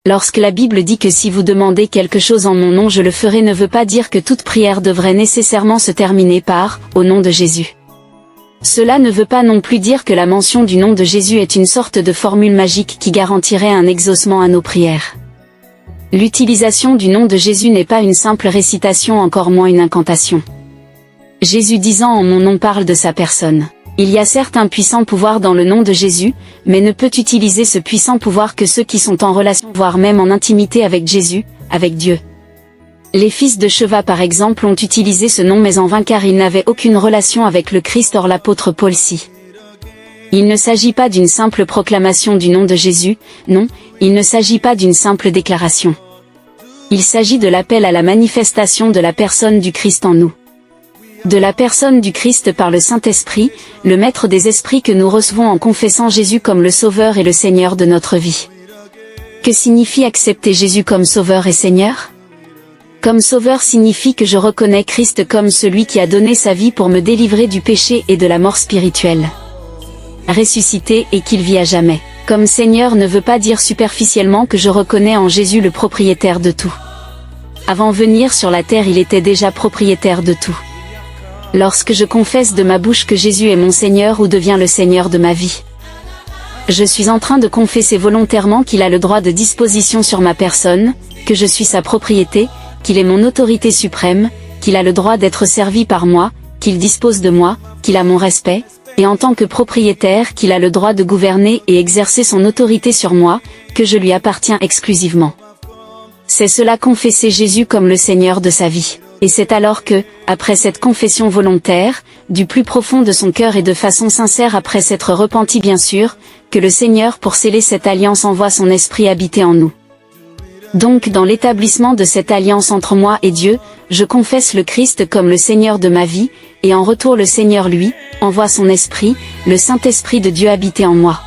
Lorsque la Bible dit que si vous demandez quelque chose en mon nom je le ferai ne veut pas dire que toute prière devrait nécessairement se terminer par « au nom de Jésus ». Cela ne veut pas non plus dire que la mention du nom de Jésus est une sorte de formule magique qui garantirait un exaucement à nos prières. L'utilisation du nom de Jésus n'est pas une simple récitation, encore moins une incantation. Jésus disant en mon nom parle de sa personne. Il y a certes un puissant pouvoir dans le nom de Jésus, mais ne peut utiliser ce puissant pouvoir que ceux qui sont en relation, voire même en intimité avec Jésus, avec Dieu. Les fils de Sheva par exemple ont utilisé ce nom mais en vain car ils n'avaient aucune relation avec le Christ. Or l'apôtre Paul si. Il ne s'agit pas d'une simple proclamation du nom de Jésus, non, il ne s'agit pas d'une simple déclaration. Il s'agit de l'appel à la manifestation de la personne du Christ en nous. De la personne du Christ par le Saint-Esprit, le Maître des esprits que nous recevons en confessant Jésus comme le Sauveur et le Seigneur de notre vie. Que signifie accepter Jésus comme Sauveur et Seigneur? Comme Sauveur signifie que je reconnais Christ comme celui qui a donné sa vie pour me délivrer du péché et de la mort spirituelle. Ressuscité et qu'il vit à jamais. Comme Seigneur ne veut pas dire superficiellement que je reconnais en Jésus le propriétaire de tout. Avant venir sur la terre il était déjà propriétaire de tout. Lorsque je confesse de ma bouche que Jésus est mon Seigneur ou devient le Seigneur de ma vie, je suis en train de confesser volontairement qu'il a le droit de disposition sur ma personne, que je suis sa propriété, qu'il est mon autorité suprême, qu'il a le droit d'être servi par moi, qu'il dispose de moi, qu'il a mon respect, et en tant que propriétaire qu'il a le droit de gouverner et exercer son autorité sur moi, que je lui appartiens exclusivement. C'est cela confesser Jésus comme le Seigneur de sa vie. Et c'est alors que, après cette confession volontaire, du plus profond de son cœur et de façon sincère après s'être repenti bien sûr, que le Seigneur pour sceller cette alliance envoie son esprit habiter en nous. Donc dans l'établissement de cette alliance entre moi et Dieu, je confesse le Christ comme le Seigneur de ma vie, et en retour le Seigneur lui, envoie son esprit, le Saint-Esprit de Dieu habiter en moi.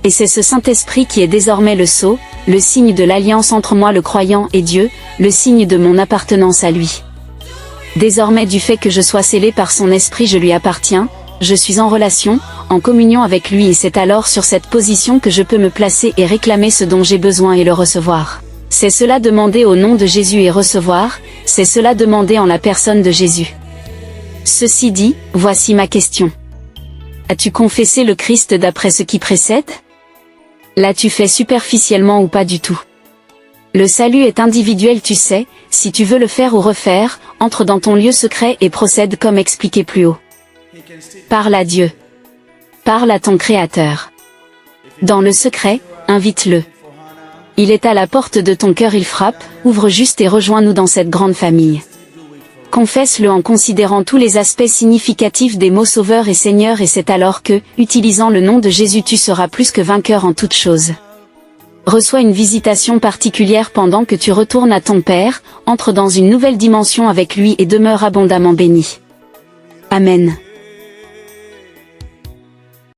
Et c'est ce Saint-Esprit qui est désormais le sceau, le signe de l'alliance entre moi le croyant et Dieu, le signe de mon appartenance à lui. Désormais du fait que je sois scellé par son esprit je lui appartiens, je suis en relation, en communion avec lui et c'est alors sur cette position que je peux me placer et réclamer ce dont j'ai besoin et le recevoir. C'est cela demander au nom de Jésus et recevoir, c'est cela demander en la personne de Jésus. Ceci dit, voici ma question. As-tu confessé le Christ d'après ce qui précède? L'as-tu fait superficiellement ou pas du tout? Le salut est individuel tu sais, si tu veux le faire ou refaire, entre dans ton lieu secret et procède comme expliqué plus haut. Parle à Dieu. Parle à ton Créateur. Dans le secret, invite-le. Il est à la porte de ton cœur, il frappe, ouvre juste et rejoins-nous dans cette grande famille. Confesse-le en considérant tous les aspects significatifs des mots Sauveur et Seigneur et c'est alors que, utilisant le nom de Jésus tu seras plus que vainqueur en toutes choses. Reçois une visitation particulière pendant que tu retournes à ton Père, entre dans une nouvelle dimension avec lui et demeure abondamment béni. Amen.